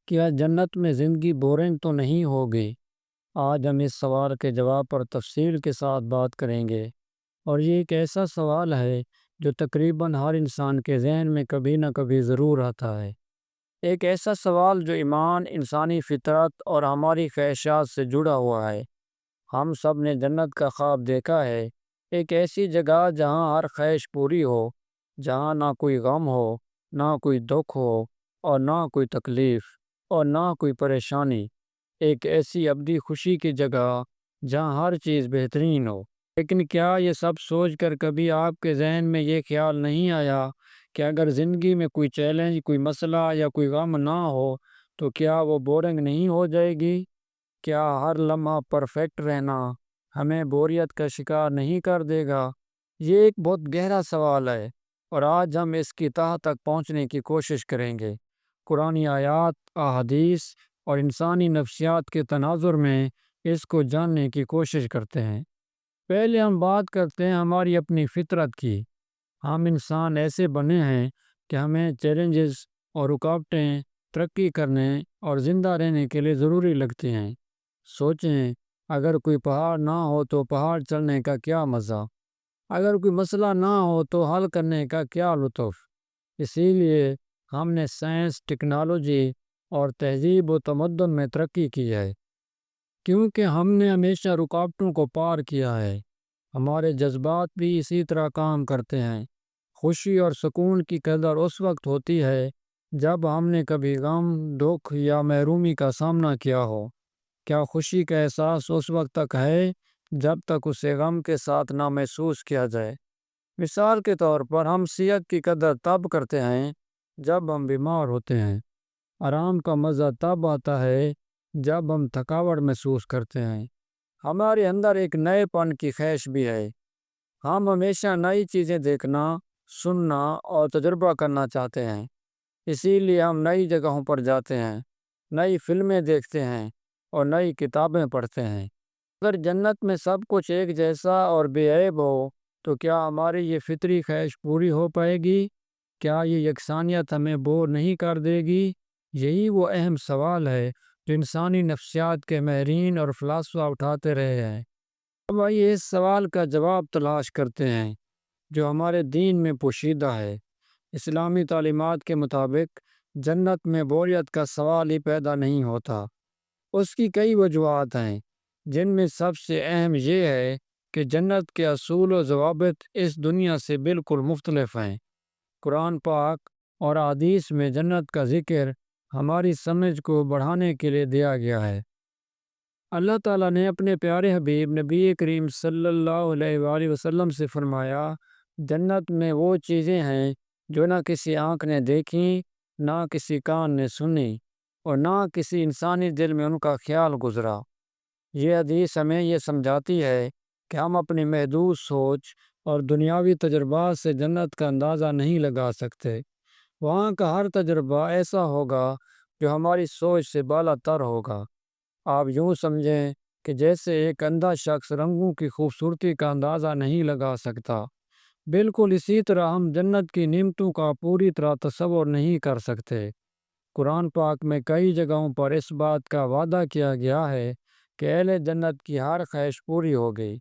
کیا جنت میں زندگی بورنگ تو نہیں ہوگی؟ آج ہم اس سوال کے جواب پر تفصیل کے ساتھ بات کریں گے، اور یہ ایک ایسا سوال ہے جو تقریباً ہر انسان کے ذہن میں کبھی نہ کبھی ضرور آتا ہے۔ ایک ایسا سوال جو ایمان، انسانی فطرت اور ہماری خواہشات سے جڑا ہوا ہے۔ ہم سب نے جنت کا خواب دیکھا ہے، ایک ایسی جگہ جہاں ہر خواہش پوری ہو، جہاں نہ کوئی غم ہو، نہ کوئی دکھ ہو، اور نہ کوئی تکلیف، اور نہ کوئی پریشانی۔ ایک ایسی ابدی خوشی کی جگہ جہاں ہر چیز بہترین ہو۔ لیکن کیا یہ سب سوچ کر کبھی آپ کے ذہن میں یہ خیال نہیں آیا کہ اگر زندگی میں کوئی چیلنج، کوئی مسئلہ یا کوئی غم نہ ہو تو کیا وہ بورنگ نہیں ہو جائے گی؟ کیا ہر لمحہ پرفیکٹ رہنا ہمیں بوریت کا شکار نہیں کر دے گا؟ یہ ایک بہت گہرا سوال ہے، اور آج ہم اس کی تہہ تک پہنچنے کی کوشش کریں گے۔ قرآنی آیات، احادیث اور انسانی نفسیات کے تناظر میں اس کو جاننے کی کوشش کرتے ہیں۔ پہلے ہم بات کرتے ہیں ہماری اپنی فطرت کی۔ ہم انسان ایسے بنے ہیں کہ ہمیں چیلنجز اور رکاوٹیں ترقی کرنے اور زندہ رہنے کے لیے ضروری لگتی ہیں۔ سوچیں، اگر کوئی پہاڑ نہ ہو تو پہاڑ چڑھنے کا کیا مزہ؟ اگر کوئی مسئلہ نہ ہو تو حل کرنے کا کیا لطف؟ اسی لیے ہم نے سائنس، ٹیکنالوجی اور تہذیب و تمدن میں ترقی کی ہے، کیونکہ ہم نے ہمیشہ رکاوٹوں کو پار کیا ہے۔ ہمارے جذبات بھی اسی طرح کام کرتے ہیں۔ خوشی اور سکون کی قدر اس وقت ہوتی ہے جب ہم نے کبھی غم، دکھ یا محرومی کا سامنا کیا ہو۔ کیا خوشی کا احساس اس وقت تک ہے جب تک اسے غم کے ساتھ نہ محسوس کیا جائے؟ مثال کے طور پر ہم صحت کی قدر تب کرتے ہیں جب ہم بیمار ہوتے ہیں۔ آرام کا مزہ تب آتا ہے جب ہم تھکاوٹ محسوس کرتے ہیں۔ ہمارے اندر ایک نئے پن کی خواہش بھی ہے۔ ہم ہمیشہ نئی چیزیں دیکھنا، سننا اور تجربہ کرنا چاہتے ہیں۔ اسی لیے ہم نئی جگہوں پر جاتے ہیں، نئی فلمیں دیکھتے ہیں اور نئی کتابیں پڑھتے ہیں۔ اگر جنت میں سب کچھ ایک جیسا اور بے عیب ہو تو کیا ہماری یہ فطری خواہش پوری ہو پائے گی؟ کیا یہ یکسانیت ہمیں بور نہیں کر دے گی؟ یہی وہ اہم سوال ہے جو انسانی نفسیات کے ماہرین اور فلاسفہ اٹھاتے رہے ہیں۔ اب آئیے اس سوال کا جواب تلاش کرتے ہیں جو ہمارے دین میں پوشیدہ ہے۔ اسلامی تعلیمات کے مطابق جنت میں بوریت کا سوال ہی پیدا نہیں ہوتا۔ اس کی کئی وجوہات ہیں، جن میں سب سے اہم یہ ہے کہ جنت کے اصول و ضوابط اس دنیا سے بالکل مختلف ہیں۔ قرآن پاک اور احادیث میں جنت کا ذکر ہماری سمجھ کو بڑھانے کے لیے دیا گیا ہے۔ اللہ تعالیٰ نے اپنے پیارے حبیب نبی کریم صلی اللہ علیہ وآلہ وسلم سے فرمایا، جنت میں وہ چیزیں ہیں جو نہ کسی آنکھ نے دیکھیں، نہ کسی کان نے سنی، اور نہ کسی انسانی دل میں ان کا خیال گزرا۔ یہ حدیث ہمیں یہ سمجھاتی ہے کہ ہم اپنی محدود سوچ اور دنیاوی تجربات سے جنت کا اندازہ نہیں لگا سکتے۔ وہاں کا ہر تجربہ ایسا ہوگا جو ہماری سوچ سے بالا تر ہوگا۔ آپ یوں سمجھیں کہ جیسے ایک اندھا شخص رنگوں کی خوبصورتی کا اندازہ نہیں لگا سکتا، بالکل اسی طرح ہم جنت کی نعمتوں کا پوری طرح تصور نہیں کر سکتے۔ قرآن پاک میں کئی جگہوں پر اس بات کا وعدہ کیا گیا ہے کہ اہل جنت کی ہر خواہش پوری ہو گئی۔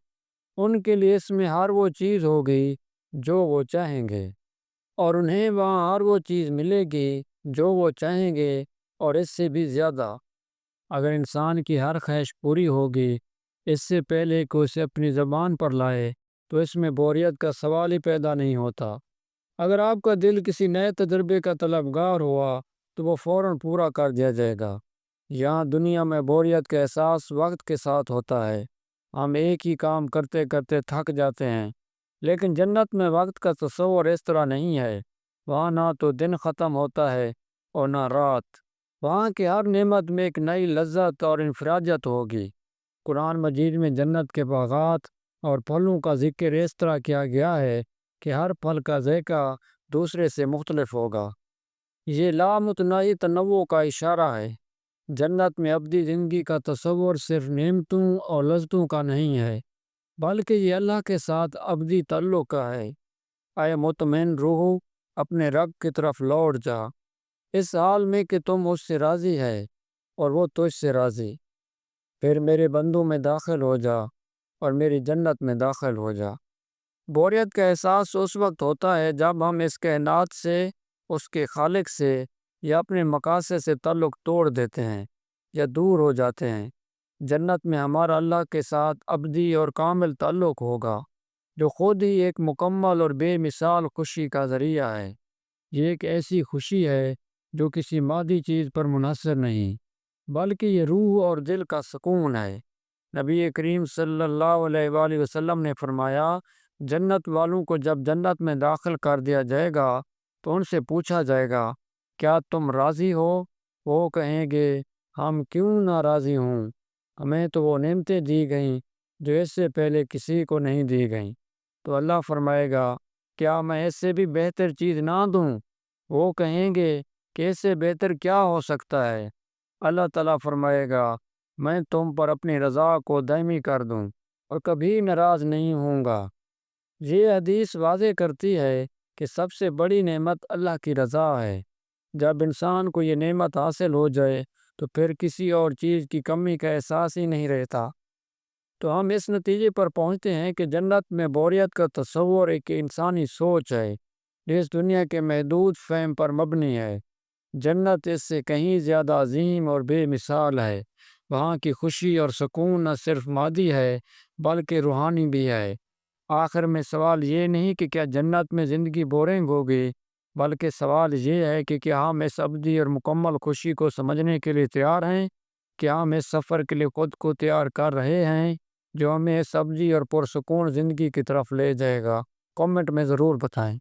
ان کے لیے اس میں ہر وہ چیز ہوگی جو وہ چاہیں گے، اور انہیں وہاں ہر وہ چیز ملے گی جو وہ چاہیں گے، اور اس سے بھی زیادہ۔ اگر انسان کی ہر خواہش پوری ہوگی، اس سے پہلے کہ اسے اپنی زبان پر لائے تو اس میں بوریت کا سوال ہی پیدا نہیں ہوتا۔ اگر آپ کا دل کسی نئے تجربے کا طلبگار ہوا تو وہ فوراً پورا کر دیا جائے گا۔ یہاں دنیا میں بوریت کا احساس وقت کے ساتھ ہوتا ہے۔ ہم ایک ہی کام کرتے کرتے تھک جاتے ہیں، لیکن جنت میں وقت کا تصور اس طرح نہیں ہے۔ وہاں نہ تو دن ختم ہوتا ہے اور نہ رات۔ وہاں کی ہر نعمت میں ایک نئی لذت اور انفرادیت ہوگی۔ قرآن مجید میں جنت کے باغات اور پھلوں کا ذکر اس طرح کیا گیا ہے کہ ہر پھل کا ذائقہ دوسرے سے مختلف ہوگا۔ یہ لامتناہی تنوع کا اشارہ ہے۔ جنت میں ابدی زندگی کا تصور صرف نعمتوں اور لذتوں کا نہیں ہے، بلکہ یہ اللہ کے ساتھ ابدی تعلق کا ہے۔ اے مطمئن روح، اپنے رب کی طرف لوٹ جا۔ اس حال میں کہ تم اس سے راضی ہے اور وہ تجھ سے راضی۔ پھر میرے بندوں میں داخل ہو جا اور میری جنت میں داخل ہو جا۔ بوریت کا احساس اس وقت ہوتا ہے جب ہم اس کائنات سے، اس کے خالق سے یا اپنے مقاصد سے تعلق توڑ دیتے ہیں یا دور ہو جاتے ہیں۔ جنت میں ہمارا اللہ کے ساتھ ابدی اور کامل تعلق ہوگا، جو خود ہی ایک مکمل اور بے مثال خوشی کا ذریعہ ہے۔ یہ ایک ایسی خوشی ہے جو کسی مادی چیز پر منحصر نہیں، بلکہ یہ روح اور دل کا سکون ہے۔ نبی کریم صلی اللہ علیہ وآلہ وسلم نے فرمایا، جنت والوں کو جب جنت میں داخل کر دیا جائے گا تو ان سے پوچھا جائے گا، کیا تم راضی ہو؟ وہ کہیں گے، ہم کیوں نہ راضی ہوں، ہمیں تو وہ نعمتیں دی گئیں جو اس سے پہلے کسی کو نہیں دی گئیں۔ تو اللہ فرمائے گا، کیا میں اس سے بھی بہتر چیز نہ دوں؟ وہ کہیں گے کہ اس سے بہتر کیا ہو سکتا ہے؟ اللہ تعالیٰ فرمائے گا، میں تم پر اپنی رضا کو دائمی کر دوں اور کبھی ناراض نہیں ہوں گا۔ یہ حدیث واضح کرتی ہے کہ سب سے بڑی نعمت اللہ کی رضا ہے۔ جب انسان کو یہ نعمت حاصل ہو جائے تو پھر کسی اور چیز کی کمی کا احساس ہی نہیں رہتا۔ تو ہم اس نتیجے پر پہنچتے ہیں کہ جنت میں بوریت کا تصور ایک انسانی سوچ ہے جو اس دنیا کے محدود فہم پر مبنی ہے۔ جنت اس سے کہیں زیادہ عظیم اور بے مثال ہے۔ وہاں کی خوشی اور سکون نہ صرف مادی ہے بلکہ روحانی بھی ہے۔ آخر میں سوال یہ نہیں کہ کیا جنت میں زندگی بورنگ ہوگی، بلکہ سوال یہ ہے کہ کیا ہم اس ابدی اور مکمل خوشی کو سمجھنے کے لیے تیار ہیں؟ کیا ہم اس سفر کے لیے خود کو تیار کر رہے ہیں جو ہمیں اس ابدی اور پرسکون زندگی کی طرف لے جائے گا؟ کامنٹ میں ضرور بتائیں۔